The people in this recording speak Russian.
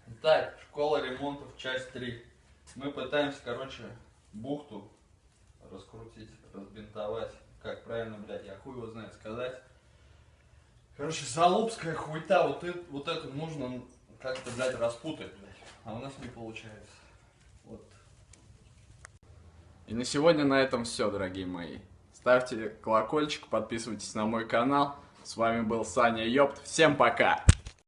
Итак, школа ремонтов, часть 3. Мы пытаемся, короче, бухту раскрутить, разбинтовать. Как правильно, блядь, я хуй его знает сказать. Короче, залупская хуйта, вот это нужно как-то, блядь, распутать, блядь. А у нас не получается. Вот. И на сегодня на этом все, дорогие мои. Ставьте колокольчик, подписывайтесь на мой канал. С вами был Саня Ёпт. Всем пока!